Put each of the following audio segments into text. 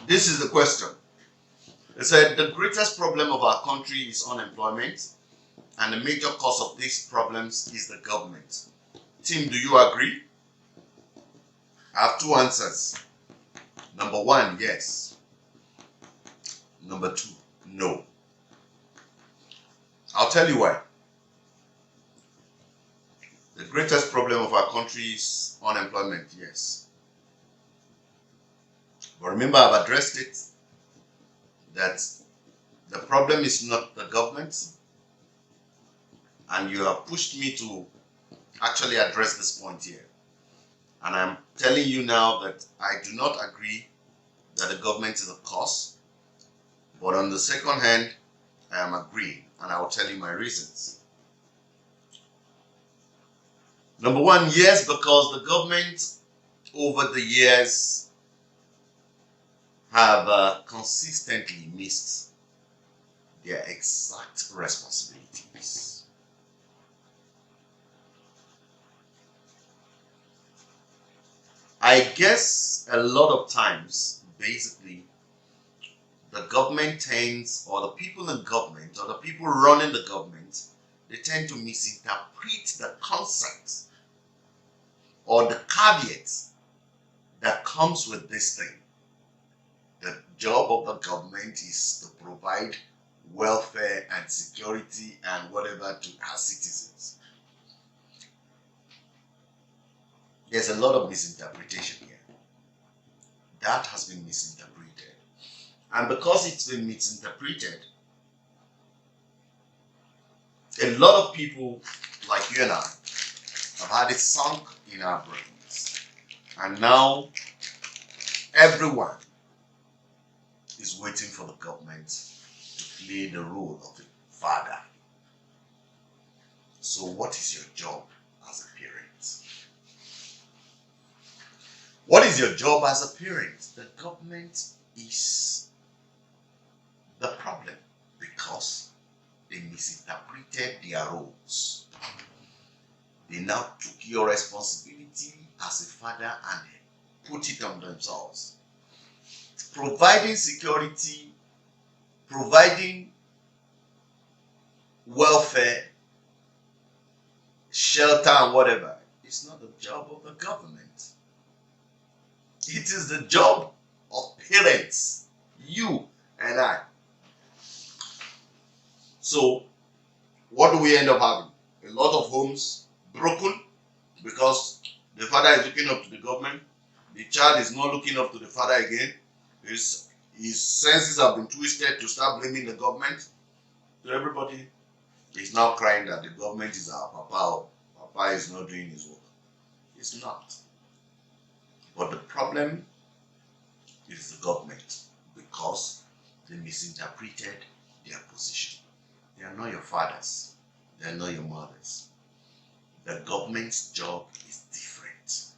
This is the question. It said the greatest problem of our country is unemployment, and the major cause of these problems is the government. Tim, do you agree? I have two answers. Number one, yes. Number two, no. I'll tell you why. The greatest problem of our country is unemployment, yes. But remember, I've addressed it, that the problem is not the government, and you have pushed me to actually address this point here. And I'm telling you now that I do not agree that the government is a cause, but on the second hand, I am agreeing, and I will tell you my reasons. Number one, yes, because the government over the years have consistently missed their exact responsibilities. I guess a lot of times, basically, the government tends, or the people in government, or the people running the government, they tend to misinterpret the concept or the caveat that comes with this thing. The job of the government is to provide welfare and security and whatever to our citizens. There's a lot of misinterpretation here. That has been misinterpreted. And because it's been misinterpreted, a lot of people like you and I have had it sunk in our brains. And now everyone is waiting for the government to play the role of a father. So what is your job as a parent? What is your job as a parent? The government is the problem because they misinterpreted their roles. They now took your responsibility as a father and put it on themselves. Providing security, providing welfare, shelter and whatever, is not the job of the government. It is the job of parents, you and I. So, what do we end up having? A lot of homes broken because the father is looking up to the government. The child is not looking up to the father again. His senses have been twisted to start blaming the government. So everybody is now crying that the government is our papa, or papa is not doing his work. It's not. But the problem is the government because they misinterpreted their position. They are not your fathers. They are not your mothers. The government's job is different.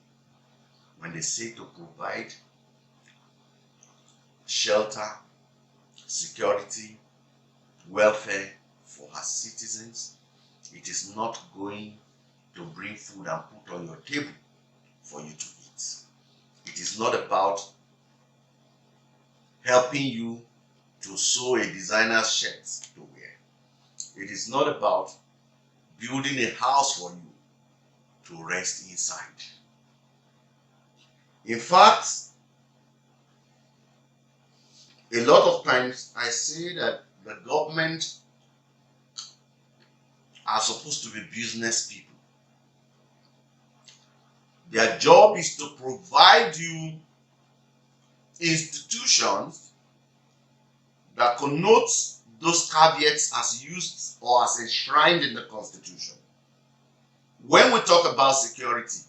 When they say to provide shelter, security, welfare for her citizens, it is not going to bring food and put on your table for you to eat. It is not about helping you to sew a designer shirt to wear. It is not about building a house for you to rest inside. In fact, a lot of times I say that the government are supposed to be business people. Their job is to provide you institutions that connotes those caveats as used or as enshrined in the Constitution. When we talk about security,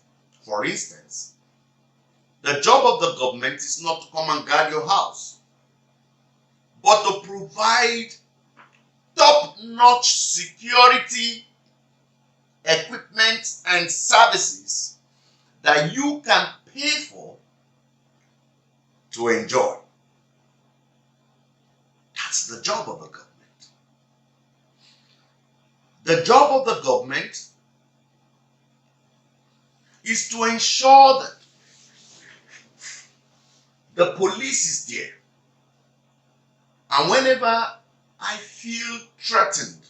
for instance, the job of the government is not to come and guard your house, but to provide top-notch security equipment and services that you can pay for to enjoy. That's the job of the government. The job of the government is to ensure that the police is there And whenever I feel threatened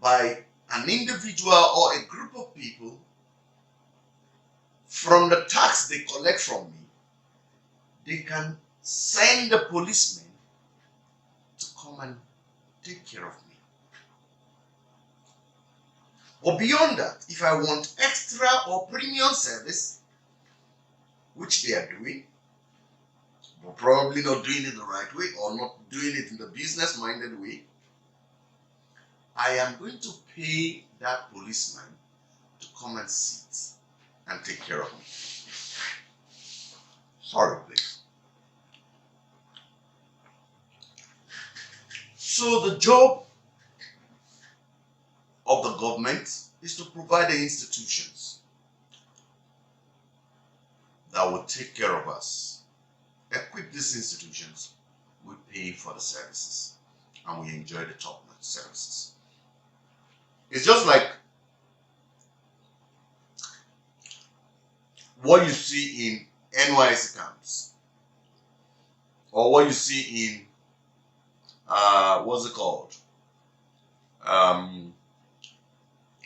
by an individual or a group of people from the tax they collect from me, they can send a policeman to come and take care of me. Or beyond that, if I want extra or premium service, which they are doing, but probably not doing it the right way or not doing it in the business-minded way, I am going to pay that policeman to come and sit and take care of me. Sorry, please. So the job of the government is to provide the institutions that will take care of us, equip these institutions, we pay for the services, and we enjoy the top-notch services. It's just like what you see in NYSC camps, or what you see in what's it called?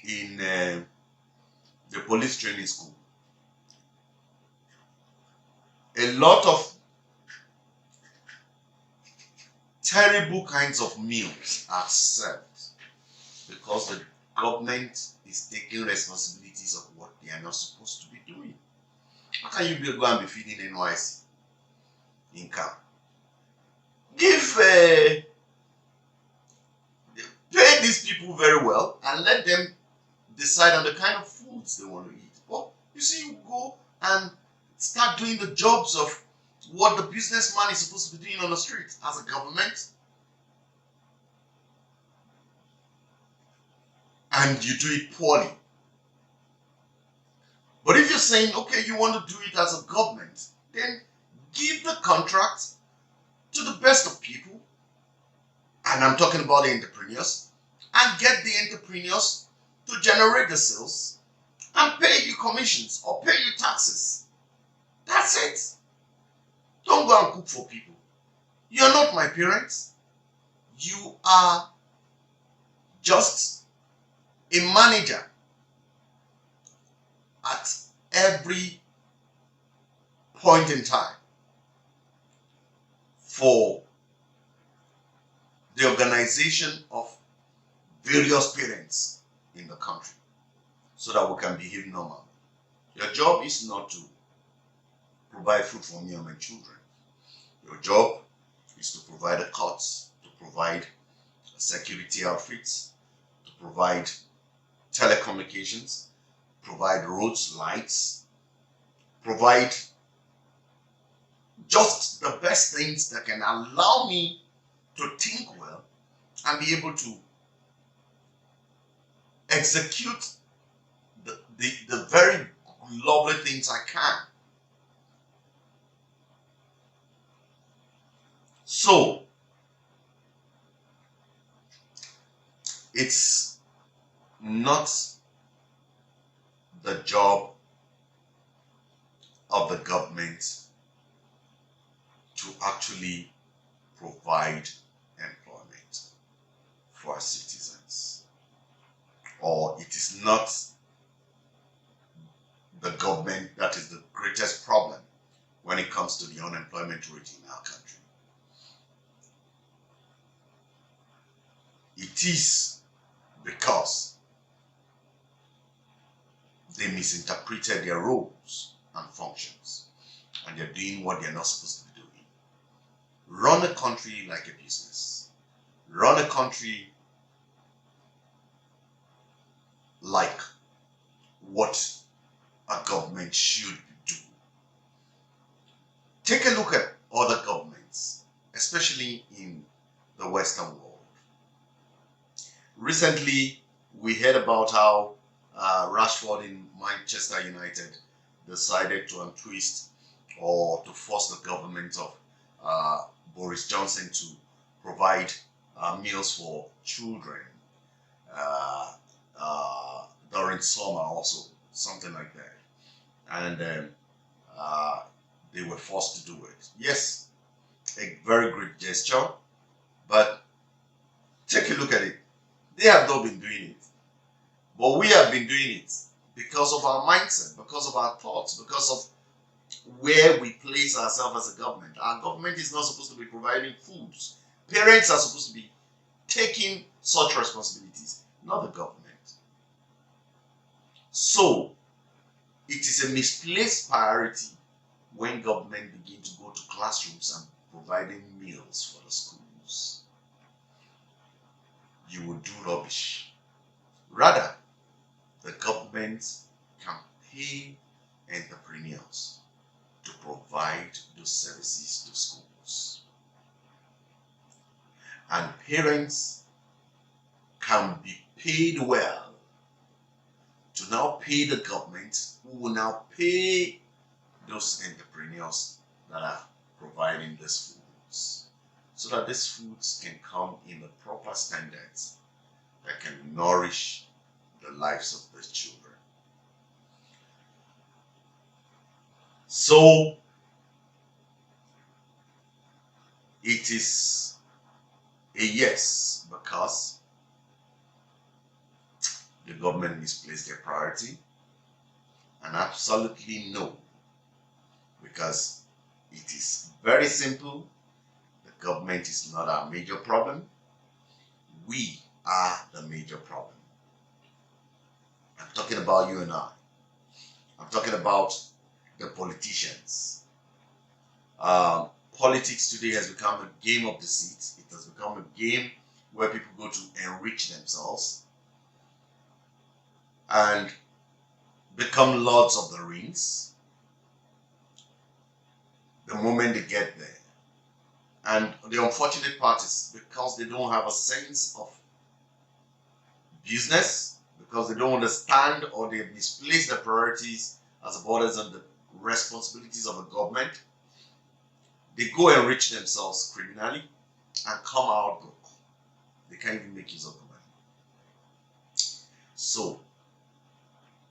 In the police training school. A lot of terrible kinds of meals are served because the government is taking responsibilities of what they are not supposed to be doing. How can you go and be feeding NYC in camp? Pay these people very well and let them decide on the kind of foods they want to eat. But you see, you go and start doing the jobs of what the businessman is supposed to be doing on the street as a government, and you do it poorly. But if you're saying, okay, you want to do it as a government, then give the contract to the best of people, and I'm talking about the entrepreneurs, and get the entrepreneurs to generate the sales and pay you commissions or pay you taxes. That's it. Don't go and cook for people. You're not my parents. You are just a manager at every point in time for the organization of various parents in the country so that we can behave normally. Your job is not to provide food for me and my children. Your job is to provide the courts, to provide security outfits, to provide telecommunications, provide roads, lights, provide just the best things that can allow me to think well and be able to execute the very lovely things I can. So, it's not the job of the government to actually provide employment for our citizens. Or it is not the government that is the greatest problem when it comes to the unemployment rate in our country. It is because they misinterpreted their roles and functions, and they're doing what they're not supposed to be doing. Run a country like a business. Run a country like what a government should do. Take a look at other governments, especially in the Western world. Recently, we heard about how Rashford in Manchester United decided to untwist or to force the government of Boris Johnson to provide meals for children during summer also, something like that. And they were forced to do it. Yes, a very great gesture, but take a look at it. They have not been doing it, but we have been doing it because of our mindset, because of our thoughts, because of where we place ourselves as a government. Our government is not supposed to be providing foods. Parents are supposed to be taking such responsibilities, not the government. So, it is a misplaced priority when government begin to go to classrooms and providing meals for the schools. You will do rubbish. Rather, the government can pay entrepreneurs to provide those services to schools. And parents can be paid well to now pay the government, who will now pay those entrepreneurs that are providing these foods, so that these foods can come in the proper standards that can nourish the lives of the children. So it is a yes, because the government misplaced their priority, and absolutely no, because it is very simple. The government is not our major problem. We are the major problem. I'm talking about you and I. I'm talking about the politicians. Politics today has become a game of deceit. It has become a game where people go to enrich themselves and become lords of the rings the moment they get there. And the unfortunate part is, because they don't have a sense of business, because they don't understand, or they have misplaced their priorities as borders on the responsibilities of the government, they go enrich themselves criminally and come out broke. They can't even make use of the money. So,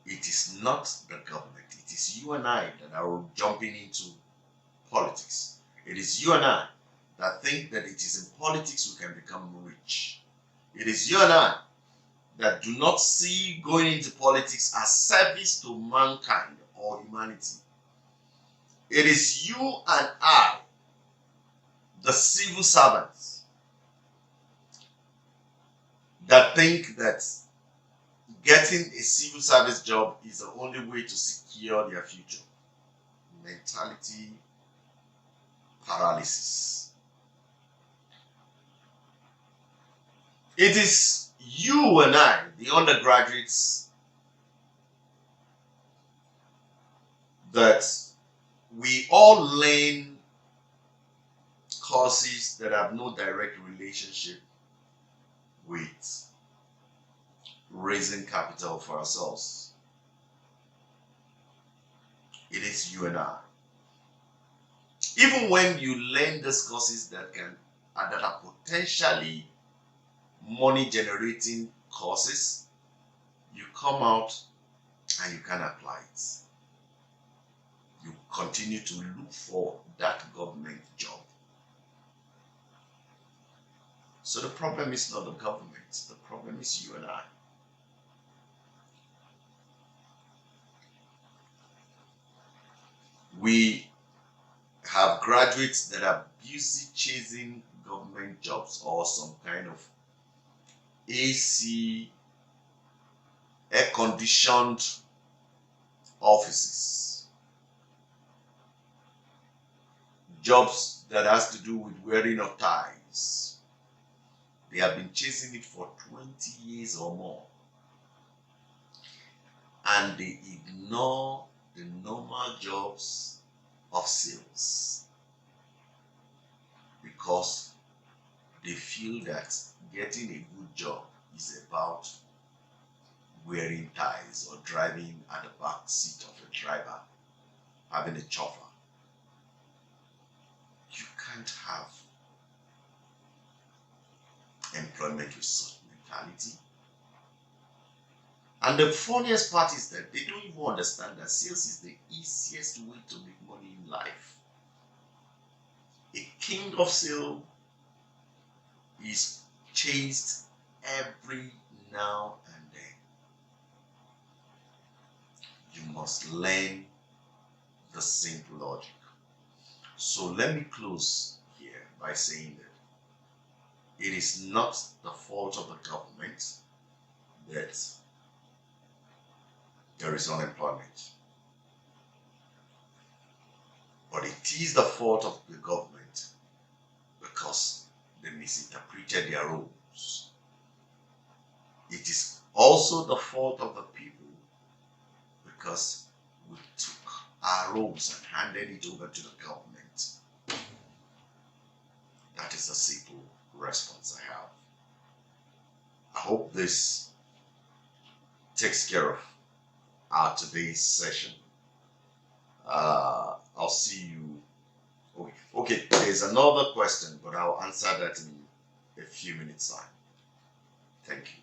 it is not the government. It is you and I that are jumping into politics. It is you and I that think that it is in politics we can become rich. It is you and I that do not see going into politics as service to mankind or humanity. It is you and I, the civil servants, that think that getting a civil service job is the only way to secure their future. Mentality paralysis. It is you and I, the undergraduates, that we all learn courses that have no direct relationship with raising capital for ourselves. It is you and I. Even when you learn these courses that are potentially money generating courses, you come out and you can apply it. You continue to look for that government job. So the problem is not the government, the problem is you and I. We have graduates that are busy chasing government jobs or some kind of AC, air-conditioned offices. Jobs that has to do with wearing of ties. They have been chasing it for 20 years or more. And they ignore the normal jobs of sales, because they feel that getting a good job is about wearing ties or driving at the back seat of a driver, having a chauffeur. You can't have employment with such mentality. And the funniest part is that they don't even understand that sales is the easiest way to make money in life. A king of Seoul is chased every now and then. You must learn the simple logic. So let me close here by saying that it is not the fault of the government that there is unemployment, but it is the fault of the government because they misinterpreted their roles. It is also the fault of the people because we took our roles and handed it over to the government. That is the simple response I have. I hope this takes care of our today's session. I'll see you. Okay, there's another question, but I'll answer that in a few minutes' time. Thank you.